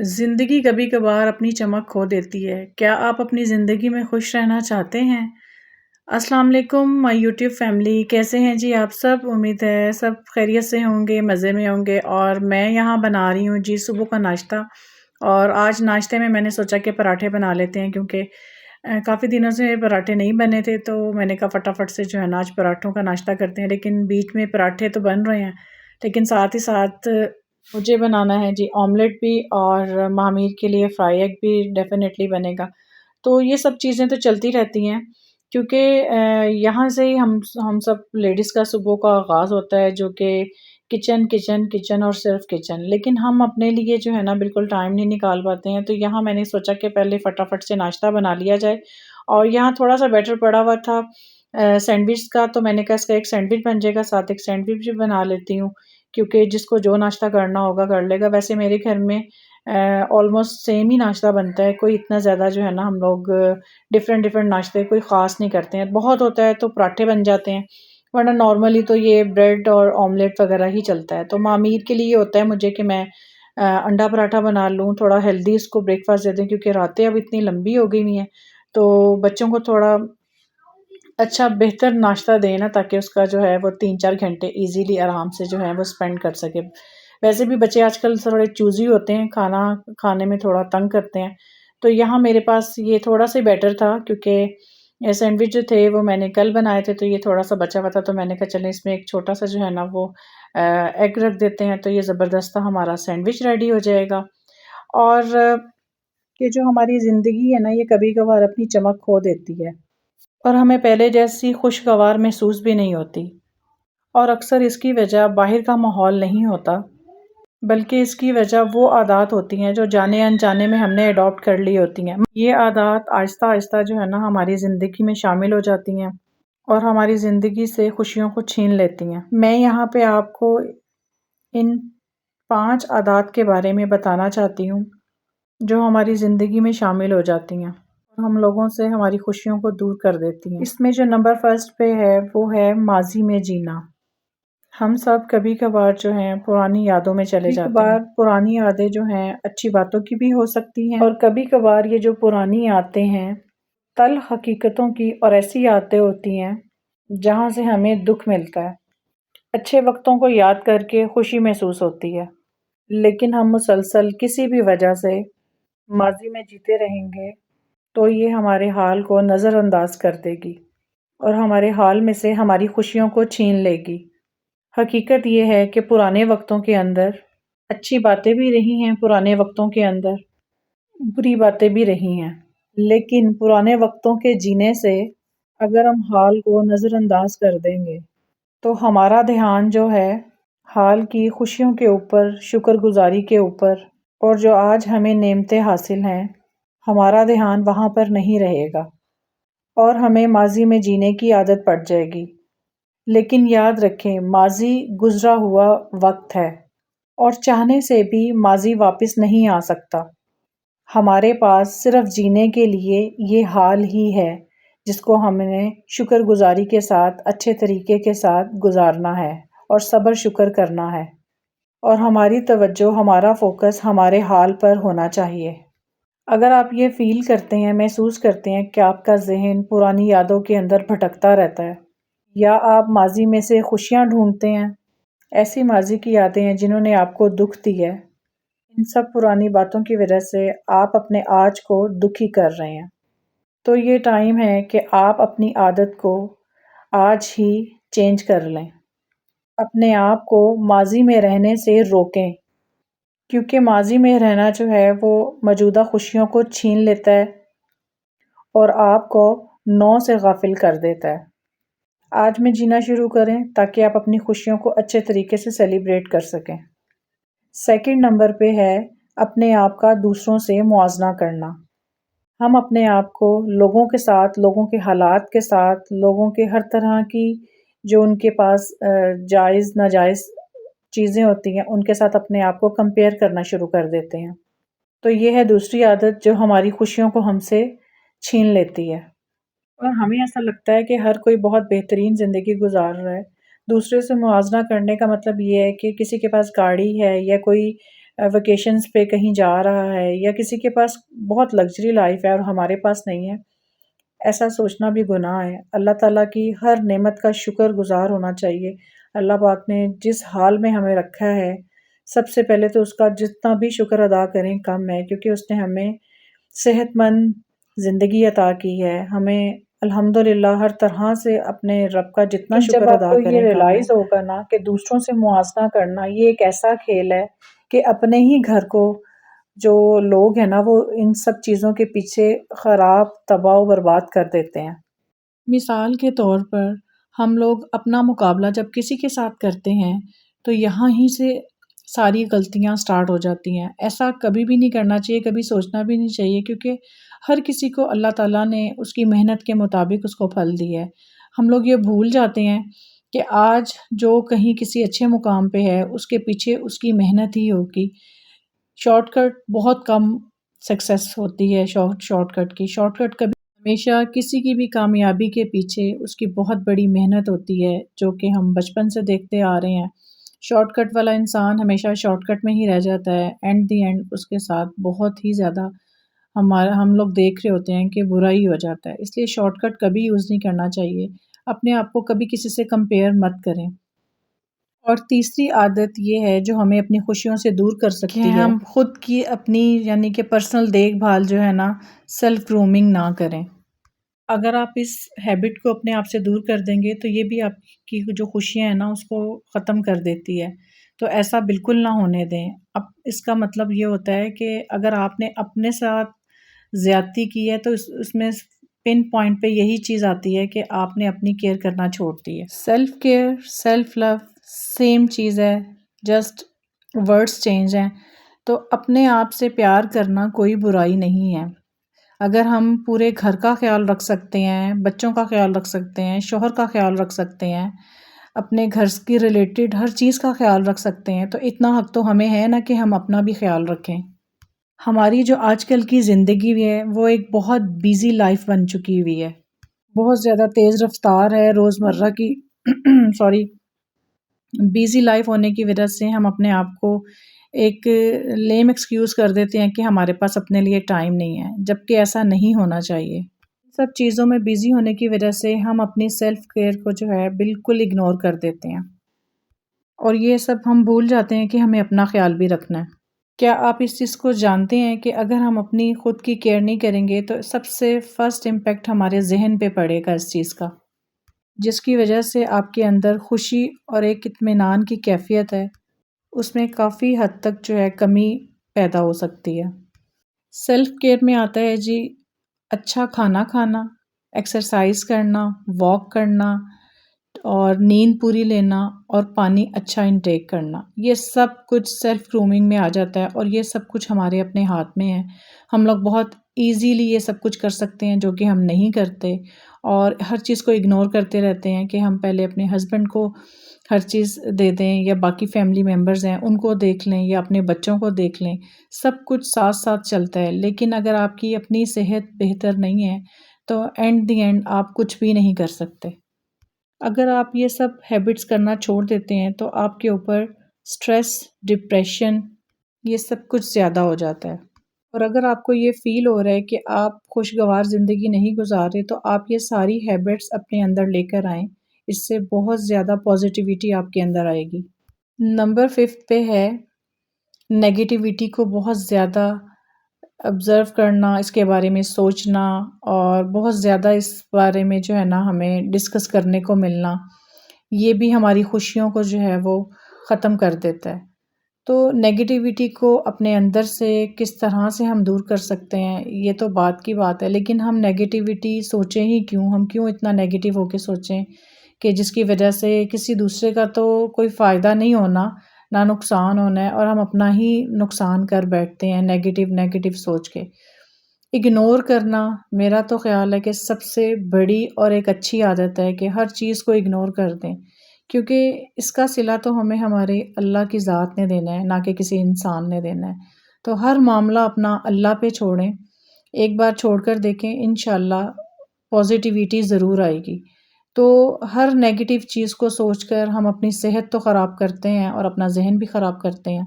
زندگی کبھی کبھار اپنی چمک کھو دیتی ہے۔ کیا آپ اپنی زندگی میں خوش رہنا چاہتے ہیں؟ السلام علیکم مائی یوٹیوب فیملی، کیسے ہیں جی آپ سب؟ امید ہے سب خیریت سے ہوں گے، مزے میں ہوں گے۔ اور میں یہاں بنا رہی ہوں جی صبح کا ناشتہ، اور آج ناشتے میں نے سوچا کہ پراٹھے بنا لیتے ہیں، کیونکہ کافی دنوں سے پراٹھے نہیں بنے تھے، تو میں نے کہا فٹافٹ سے جو ہے نا آج پراٹھوں کا ناشتہ کرتے ہیں۔ لیکن بیچ میں پراٹھے تو بن رہے ہیں، لیکن ساتھ ہی ساتھ مجھے بنانا ہے جی آملیٹ بھی، اور مہامیر کے لیے فرائی ایگ بھی ڈیفینیٹلی بنے گا۔ تو یہ سب چیزیں تو چلتی رہتی ہیں، کیونکہ یہاں سے ہی ہم سب لیڈیز کا صبح کا آغاز ہوتا ہے، جو کہ کچن کچن کچن اور صرف کچن۔ لیکن ہم اپنے لیے جو ہے نا بالکل ٹائم نہیں نکال پاتے ہیں، تو یہاں میں نے سوچا کہ پہلے فٹافٹ سے ناشتہ بنا لیا جائے۔ اور یہاں تھوڑا سا بیٹر پڑا ہوا تھا سینڈوچ کا، تو میں نے کہا اس کا ایک سینڈوچ بن جائے گا، ساتھ ایک سینڈوچ بھی بنا لیتی ہوں، کیونکہ جس کو جو ناشتہ کرنا ہوگا کر لے گا۔ ویسے میرے گھر میں آلموسٹ سیم ہی ناشتہ بنتا ہے، کوئی اتنا زیادہ جو ہے نا ہم لوگ ڈفرینٹ ناشتے کوئی خاص نہیں کرتے ہیں۔ بہت ہوتا ہے تو پراٹھے بن جاتے ہیں، ورنہ نارملی تو یہ بریڈ اور آملیٹ وغیرہ ہی چلتا ہے۔ تو معمیر کے لیے یہ ہوتا ہے مجھے کہ میں انڈا پراٹھا بنا لوں، تھوڑا ہیلدی اس کو بریک فاسٹ دے دیں، کیونکہ راتیں اب اتنی لمبی ہو گئی ہوئی ہیں، تو بچوں کو تھوڑا اچھا بہتر ناشتہ دیں نا، تاکہ اس کا جو ہے وہ 3-4 گھنٹے ایزیلی آرام سے جو ہے وہ اسپینڈ کر سکے۔ ویسے بھی بچے آج کل تھوڑے چوزی ہوتے ہیں، کھانا کھانے میں تھوڑا تنگ کرتے ہیں، تو یہاں میرے پاس یہ تھوڑا سا بیٹر تھا، کیونکہ یہ سینڈوچ جو تھے وہ میں نے کل بنائے تھے، تو یہ تھوڑا سا بچا ہوا تھا، تو میں نے کہا چلیں اس میں ایک چھوٹا سا جو ہے نا وہ ایگ رکھ دیتے ہیں، تو یہ زبردست ہمارا سینڈوچ ریڈی ہو جائے گا۔ اور کہ جو ہماری زندگی ہے نا یہ کبھی کبھار اپنی چمک کھو دیتی ہے، اور ہمیں پہلے جیسی خوشگوار محسوس بھی نہیں ہوتی، اور اکثر اس کی وجہ باہر کا ماحول نہیں ہوتا، بلکہ اس کی وجہ وہ عادات ہوتی ہیں جو جانے انجانے میں ہم نے اڈاپٹ کر لی ہوتی ہیں۔ یہ عادات آہستہ آہستہ جو ہے نا ہماری زندگی میں شامل ہو جاتی ہیں، اور ہماری زندگی سے خوشیوں کو چھین لیتی ہیں۔ میں یہاں پہ آپ کو ان 5 عادات کے بارے میں بتانا چاہتی ہوں، جو ہماری زندگی میں شامل ہو جاتی ہیں اور ہم لوگوں سے ہماری خوشیوں کو دور کر دیتی ہیں۔ اس میں جو نمبر فرسٹ پہ ہے وہ ہے ماضی میں جینا۔ ہم سب کبھی کبھار جو ہیں پرانی یادوں میں چلے جاتے ہیں۔ کبھی کبھار پرانی یادیں جو ہیں اچھی باتوں کی بھی ہو سکتی ہیں، اور کبھی کبھار یہ جو پرانی یادیں ہیں تلخ حقیقتوں کی اور ایسی یادیں ہوتی ہیں جہاں سے ہمیں دکھ ملتا ہے۔ اچھے وقتوں کو یاد کر کے خوشی محسوس ہوتی ہے، لیکن ہم مسلسل کسی بھی وجہ سے ماضی میں جیتے رہیں گے تو یہ ہمارے حال کو نظر انداز کر دے گی، اور ہمارے حال میں سے ہماری خوشیوں کو چھین لے گی۔ حقیقت یہ ہے کہ پرانے وقتوں کے اندر اچھی باتیں بھی رہی ہیں، پرانے وقتوں کے اندر بری باتیں بھی رہی ہیں، لیکن پرانے وقتوں کے جینے سے اگر ہم حال کو نظر انداز کر دیں گے تو ہمارا دھیان جو ہے حال کی خوشیوں کے اوپر، شکر گزاری کے اوپر، اور جو آج ہمیں نعمتیں حاصل ہیں ہمارا دھیان وہاں پر نہیں رہے گا، اور ہمیں ماضی میں جینے کی عادت پڑ جائے گی۔ لیکن یاد رکھیں ماضی گزرا ہوا وقت ہے، اور چاہنے سے بھی ماضی واپس نہیں آ سکتا۔ ہمارے پاس صرف جینے کے لیے یہ حال ہی ہے جس کو ہم نے شکر گزاری کے ساتھ اچھے طریقے کے ساتھ گزارنا ہے اور صبر شکر کرنا ہے، اور ہماری توجہ، ہمارا فوکس ہمارے حال پر ہونا چاہیے۔ اگر آپ یہ فیل کرتے ہیں، محسوس کرتے ہیں کہ آپ کا ذہن پرانی یادوں کے اندر بھٹکتا رہتا ہے، یا آپ ماضی میں سے خوشیاں ڈھونڈتے ہیں، ایسی ماضی کی یادیں ہیں جنہوں نے آپ کو دکھ دی ہے، ان سب پرانی باتوں کی وجہ سے آپ اپنے آج کو دکھی کر رہے ہیں، تو یہ ٹائم ہے کہ آپ اپنی عادت کو آج ہی چینج کر لیں۔ اپنے آپ کو ماضی میں رہنے سے روکیں، کیونکہ ماضی میں رہنا جو ہے وہ موجودہ خوشیوں کو چھین لیتا ہے اور آپ کو نو سے غافل کر دیتا ہے۔ آج میں جینا شروع کریں تاکہ آپ اپنی خوشیوں کو اچھے طریقے سے سیلیبریٹ کر سکیں۔ سیکنڈ نمبر پہ ہے اپنے آپ کا دوسروں سے موازنہ کرنا۔ ہم اپنے آپ کو لوگوں کے ساتھ، لوگوں کے حالات کے ساتھ، لوگوں کے ہر طرح کی جو ان کے پاس جائز ناجائز چیزیں ہوتی ہیں ان کے ساتھ اپنے آپ کو کمپیئر کرنا شروع کر دیتے ہیں، تو یہ ہے دوسری عادت جو ہماری خوشیوں کو ہم سے چھین لیتی ہے، اور ہمیں ایسا لگتا ہے کہ ہر کوئی بہت بہترین زندگی گزار رہا ہے۔ دوسرے سے موازنہ کرنے کا مطلب یہ ہے کہ کسی کے پاس گاڑی ہے یا کوئی ویکیشنز پہ کہیں جا رہا ہے، یا کسی کے پاس بہت لگژری لائف ہے اور ہمارے پاس نہیں ہے، ایسا سوچنا بھی گناہ ہے۔ اللہ تعالیٰ کی ہر نعمت کا شکر گزار ہونا چاہیے۔ اللہ پاک نے جس حال میں ہمیں رکھا ہے، سب سے پہلے تو اس کا جتنا بھی شکر ادا کریں کم ہے، کیونکہ اس نے ہمیں صحت مند زندگی عطا کی ہے۔ ہمیں الحمدللہ ہر طرح سے اپنے رب کا جتنا لیکن جب شکر آپ ادا کو یہ کریں کم ہے۔ ریئلائز ہوگا نا کہ دوسروں سے موازنہ کرنا یہ ایک ایسا کھیل ہے کہ اپنے ہی گھر کو جو لوگ ہیں نا وہ ان سب چیزوں کے پیچھے خراب تباہ و برباد کر دیتے ہیں۔ مثال کے طور پر ہم لوگ اپنا مقابلہ جب کسی کے ساتھ کرتے ہیں تو یہاں ہی سے ساری غلطیاں سٹارٹ ہو جاتی ہیں۔ ایسا کبھی بھی نہیں کرنا چاہیے، کبھی سوچنا بھی نہیں چاہیے، کیونکہ ہر کسی کو اللہ تعالیٰ نے اس کی محنت کے مطابق اس کو پھل دی ہے۔ ہم لوگ یہ بھول جاتے ہیں کہ آج جو کہیں کسی اچھے مقام پہ ہے اس کے پیچھے اس کی محنت ہی ہوگی۔ شارٹ کٹ بہت کم سکسیس ہوتی ہے، شارٹ کٹ کی۔ شارٹ کٹ کبھی ہمیشہ کسی کی بھی کامیابی کے پیچھے اس کی بہت بڑی محنت ہوتی ہے، جو کہ ہم بچپن سے دیکھتے آ رہے ہیں۔ شارٹ کٹ والا انسان ہمیشہ شارٹ کٹ میں ہی رہ جاتا ہے، اینڈ دی اینڈ اس کے ساتھ بہت ہی زیادہ ہم لوگ دیکھ رہے ہوتے ہیں کہ برا ہی ہو جاتا ہے۔ اس لیے شارٹ کٹ کبھی یوز نہیں کرنا چاہیے۔ اپنے آپ کو کبھی کسی سے کمپیئر مت کریں۔ اور تیسری عادت یہ ہے جو ہمیں اپنی خوشیوں سے دور کر سکتی ہے، ہم خود کی اپنی یعنی کہ پرسنل دیکھ بھال جو ہے نا، سیلف گرومنگ نہ کریں۔ اگر آپ اس ہیبٹ کو اپنے آپ سے دور کر دیں گے تو یہ بھی آپ کی جو خوشیاں ہیں نا اس کو ختم کر دیتی ہے، تو ایسا بالکل نہ ہونے دیں۔ اب اس کا مطلب یہ ہوتا ہے کہ اگر آپ نے اپنے ساتھ زیادتی کی ہے تو اس میں پن پوائنٹ پہ یہی چیز آتی ہے کہ آپ نے اپنی کیئر کرنا چھوڑ دی ہے۔ Self care, self love same چیز ہے، جسٹ ورڈز چینج ہیں۔ تو اپنے آپ سے پیار کرنا کوئی برائی نہیں ہے۔ اگر ہم پورے گھر کا خیال رکھ سکتے ہیں، بچوں کا خیال رکھ سکتے ہیں، شوہر کا خیال رکھ سکتے ہیں، اپنے گھر کی ریلیٹڈ ہر چیز کا خیال رکھ سکتے ہیں، تو اتنا حق تو ہمیں ہے نا کہ ہم اپنا بھی خیال رکھیں۔ ہماری جو آج کل کی زندگی ہے وہ ایک بہت بیزی لائف بن چکی ہوئی ہے، بہت زیادہ تیز رفتار ہے روزمرہ کی سوری بیزی لائف ہونے کی وجہ سے ہم اپنے آپ کو ایک لیم ایکسکیوز کر دیتے ہیں کہ ہمارے پاس اپنے لیے ٹائم نہیں ہے، جبکہ ایسا نہیں ہونا چاہیے۔ سب چیزوں میں بیزی ہونے کی وجہ سے ہم اپنی سیلف کیئر کو جو ہے بالکل اگنور کر دیتے ہیں، اور یہ سب ہم بھول جاتے ہیں کہ ہمیں اپنا خیال بھی رکھنا ہے۔ کیا آپ اس چیز کو جانتے ہیں کہ اگر ہم اپنی خود کی کیئر نہیں کریں گے تو سب سے فرسٹ امپیکٹ ہمارے ذہن پہ پڑے گا اس چیز کا، جس کی وجہ سے آپ کے اندر خوشی اور ایک اطمینان کی کیفیت ہے، اس میں کافی حد تک جو ہے کمی پیدا ہو سکتی ہے۔ سیلف کیئر میں آتا ہے جی اچھا کھانا کھانا، ایکسرسائز کرنا، واک کرنا، اور نیند پوری لینا، اور پانی اچھا انٹیک کرنا۔ یہ سب کچھ سیلف گرومنگ میں آ جاتا ہے، اور یہ سب کچھ ہمارے اپنے ہاتھ میں ہے۔ ہم لوگ بہت ایزیلی یہ سب کچھ کر سکتے ہیں جو کہ ہم نہیں کرتے، اور ہر چیز کو اگنور کرتے رہتے ہیں کہ ہم پہلے اپنے ہسبینڈ کو ہر چیز دے دیں، یا باقی فیملی ممبرز ہیں ان کو دیکھ لیں، یا اپنے بچوں کو دیکھ لیں، سب کچھ ساتھ ساتھ چلتا ہے۔ لیکن اگر آپ کی اپنی صحت بہتر نہیں ہے تو اینڈ دی اینڈ آپ کچھ بھی نہیں کر سکتے۔ اگر آپ یہ سب ہیبٹس کرنا چھوڑ دیتے ہیں تو آپ کے اوپر سٹریس، ڈپریشن، یہ سب کچھ زیادہ ہو جاتا ہے، اور اگر آپ کو یہ فیل ہو رہا ہے کہ آپ خوشگوار زندگی نہیں گزار رہے تو آپ یہ ساری ہیبٹس اپنے اندر لے کر آئیں، اس سے بہت زیادہ پازیٹیوٹی آپ کے اندر آئے گی۔ نمبر 5 پہ ہے نیگیٹیوٹی کو بہت زیادہ آبزرو کرنا، اس کے بارے میں سوچنا، اور بہت زیادہ اس بارے میں جو ہے نا ہمیں ڈسکس کرنے کو ملنا، یہ بھی ہماری خوشیوں کو جو ہے وہ ختم کر دیتا ہے۔ تو نیگیٹیوٹی کو اپنے اندر سے کس طرح سے ہم دور کر سکتے ہیں یہ تو بات کی بات ہے، لیکن ہم نیگیٹیوٹی سوچیں ہی کیوں؟ ہم کیوں اتنا نیگیٹیو ہو کے سوچیں کہ جس کی وجہ سے کسی دوسرے کا تو کوئی فائدہ نہیں ہونا، نہ نقصان ہونا ہے، اور ہم اپنا ہی نقصان کر بیٹھتے ہیں نیگیٹیو سوچ کے۔ اگنور کرنا میرا تو خیال ہے کہ سب سے بڑی اور ایک اچھی عادت ہے کہ ہر چیز کو اگنور کر دیں، کیونکہ اس کا صلہ تو ہمیں ہمارے اللہ کی ذات نے دینا ہے، نہ کہ کسی انسان نے دینا ہے۔ تو ہر معاملہ اپنا اللہ پہ چھوڑیں، ایک بار چھوڑ کر دیکھیں، انشاءاللہ پازیٹیوٹی ضرور آئے گی۔ تو ہر نیگیٹیو چیز کو سوچ کر ہم اپنی صحت تو خراب کرتے ہیں اور اپنا ذہن بھی خراب کرتے ہیں،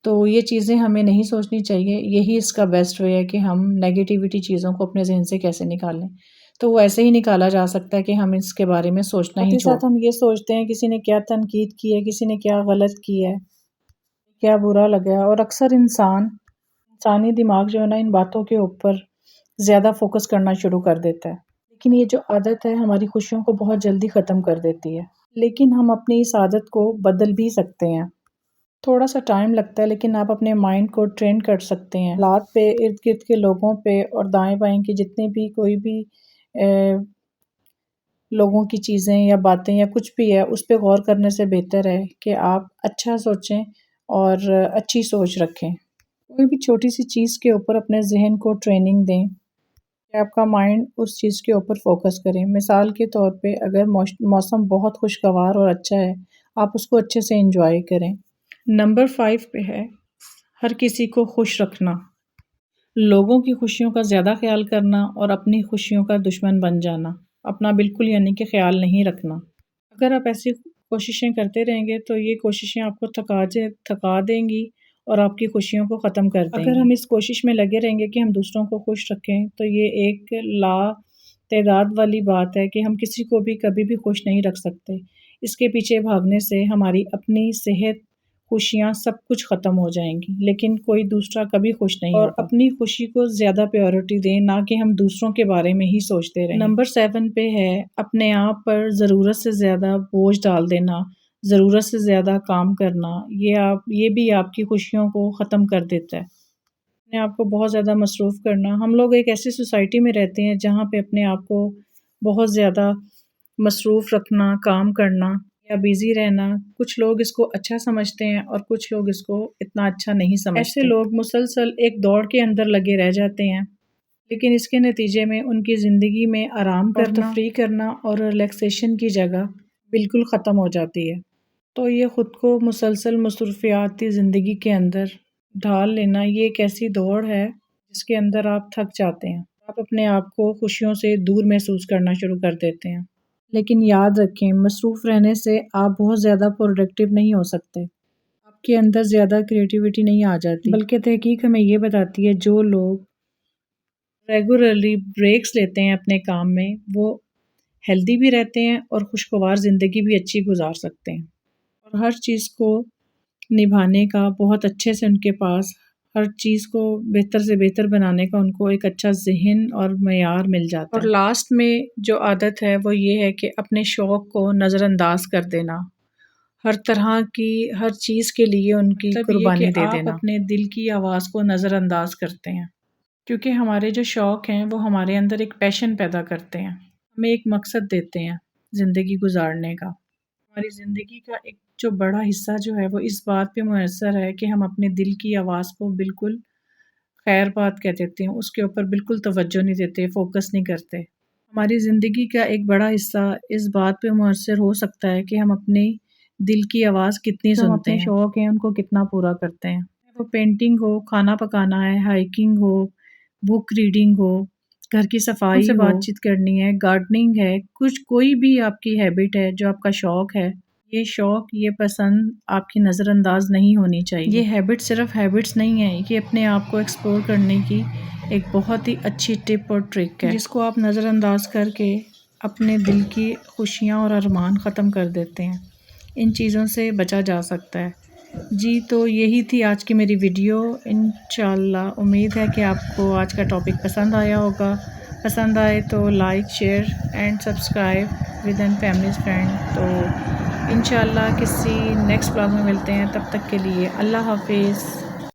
تو یہ چیزیں ہمیں نہیں سوچنی چاہیے. یہی اس کا بیسٹ وے ہے کہ ہم نیگیٹیوٹی چیزوں کو اپنے ذہن سے کیسے نکالیں. تو وہ ایسے ہی نکالا جا سکتا ہے کہ ہم اس کے بارے میں سوچنا ہی چھوڑ. ساتھ ہم یہ سوچتے ہیں کسی نے کیا تنقید کی ہے، کسی نے کیا غلط کیا ہے، کیا برا لگا ہے، اور اکثر انسانی دماغ جو ہے نا ان باتوں کے اوپر زیادہ فوکس کرنا شروع کر دیتا ہے. لیکن یہ جو عادت ہے ہماری خوشیوں کو بہت جلدی ختم کر دیتی ہے. لیکن ہم اپنی اس عادت کو بدل بھی سکتے ہیں. تھوڑا سا ٹائم لگتا ہے لیکن آپ اپنے مائنڈ کو ٹرین کر سکتے ہیں. حالات پہ، ارد گرد کے لوگوں پہ اور دائیں بائیں کی جتنے بھی کوئی بھی لوگوں کی چیزیں یا باتیں یا کچھ بھی ہے اس پہ غور کرنے سے بہتر ہے کہ آپ اچھا سوچیں اور اچھی سوچ رکھیں. کوئی بھی چھوٹی سی چیز کے اوپر اپنے ذہن کو ٹریننگ دیں کہ آپ کا مائنڈ اس چیز کے اوپر فوکس کریں. مثال کے طور پہ اگر موسم بہت خوشگوار اور اچھا ہے، آپ اس کو اچھے سے انجوائے کریں. نمبر 5 پہ ہے ہر کسی کو خوش رکھنا. لوگوں کی خوشیوں کا زیادہ خیال کرنا اور اپنی خوشیوں کا دشمن بن جانا. اپنا بالکل یعنی کہ خیال نہیں رکھنا. اگر آپ ایسی کوششیں کرتے رہیں گے تو یہ کوششیں آپ کو تھکا دیں گی اور آپ کی خوشیوں کو ختم کر دیں گی. اگر ہم اس کوشش میں لگے رہیں گے کہ ہم دوسروں کو خوش رکھیں تو یہ ایک لا تعداد والی بات ہے کہ ہم کسی کو بھی کبھی بھی خوش نہیں رکھ سکتے. اس کے پیچھے بھاگنے سے ہماری اپنی صحت، خوشیاں سب کچھ ختم ہو جائیں گی، لیکن کوئی دوسرا کبھی خوش نہیں ہوگا. اور اپنی خوشی کو زیادہ پیورٹی دیں، نہ کہ ہم دوسروں کے بارے میں ہی سوچتے رہیں. نمبر 7 پہ ہے اپنے آپ پر ضرورت سے زیادہ بوجھ ڈال دینا، ضرورت سے زیادہ کام کرنا. یہ بھی آپ کی خوشیوں کو ختم کر دیتا ہے. اپنے آپ کو بہت زیادہ مصروف کرنا. ہم لوگ ایک ایسی سوسائٹی میں رہتے ہیں جہاں پہ اپنے آپ کو بہت زیادہ مصروف رکھنا، کام کرنا یا بیزی رہنا، کچھ لوگ اس کو اچھا سمجھتے ہیں اور کچھ لوگ اس کو اتنا اچھا نہیں سمجھتے. ایسے لوگ مسلسل ایک دوڑ کے اندر لگے رہ جاتے ہیں، لیکن اس کے نتیجے میں ان کی زندگی میں آرام کرنا، تفریح کرنا اور ریلیکسیشن کی جگہ بالکل ختم ہو جاتی ہے. تو یہ خود کو مسلسل مصروفیاتی زندگی کے اندر ڈھال لینا، یہ ایک ایسی دوڑ ہے جس کے اندر آپ تھک جاتے ہیں. آپ اپنے آپ کو خوشیوں سے دور محسوس کرنا شروع کر دیتے ہیں. لیکن یاد رکھیں، مصروف رہنے سے آپ بہت زیادہ پروڈکٹیو نہیں ہو سکتے. آپ کے اندر زیادہ کریٹیوٹی نہیں آ جاتی. بلکہ تحقیق ہمیں یہ بتاتی ہے جو لوگ ریگولرلی بریکس لیتے ہیں اپنے کام میں، وہ ہیلدی بھی رہتے ہیں اور خوشگوار زندگی بھی اچھی گزار سکتے ہیں. اور ہر چیز کو نبھانے کا بہت اچھے سے ان کے پاس ہر چیز کو بہتر سے بہتر بنانے کا ان کو ایک اچھا ذہن اور معیار مل جاتا ہے. اور لاسٹ میں جو عادت ہے وہ یہ ہے کہ اپنے شوق کو نظر انداز کر دینا. ہر طرح کی ہر چیز کے لیے ان کی قربانی دے دینا. آپ اپنے دل کی آواز کو نظر انداز کرتے ہیں، کیونکہ ہمارے جو شوق ہیں وہ ہمارے اندر ایک پیشن پیدا کرتے ہیں، ہمیں ایک مقصد دیتے ہیں زندگی گزارنے کا. ہماری زندگی کا ایک جو بڑا حصہ جو ہے وہ اس بات پہ منحصر ہے کہ ہم اپنے دل کی آواز کو بالکل خیر بات کہہ دیتے ہیں، اس کے اوپر بالکل توجہ نہیں دیتے، فوکس نہیں کرتے. ہماری زندگی کا ایک بڑا حصہ اس بات پہ منحصر ہو سکتا ہے کہ ہم اپنی دل کی آواز کتنی سنتے ہیں، ہم اپنے شوق ہیں ان کو کتنا پورا کرتے ہیں. وہ پینٹنگ ہو، کھانا پکانا ہے، ہائکنگ ہو، بک ریڈنگ ہو، گھر کی صفائی سے بات چیت کرنی ہے، گارڈننگ ہے، کوئی بھی آپ کی ہیبٹ ہے جو آپ کا شوق ہے، یہ شوق، یہ پسند آپ کی نظر انداز نہیں ہونی چاہیے. یہ ہیبٹ صرف ہیبٹس نہیں ہیں، یہ اپنے آپ کو ایکسپلور کرنے کی ایک بہت ہی اچھی ٹپ اور ٹرک ہے جس کو آپ نظر انداز کر کے اپنے دل کی خوشیاں اور ارمان ختم کر دیتے ہیں. ان چیزوں سے بچا جا سکتا ہے. جی تو یہی تھی آج کی میری ویڈیو. انشاءاللہ امید ہے کہ آپ کو آج کا ٹاپک پسند آیا ہوگا. پسند آئے تو like, share and subscribe with and families friend. تو انشاءاللہ کسی نیکسٹ بلاگ میں ملتے ہیں، تب تک کے لیے اللہ حافظ.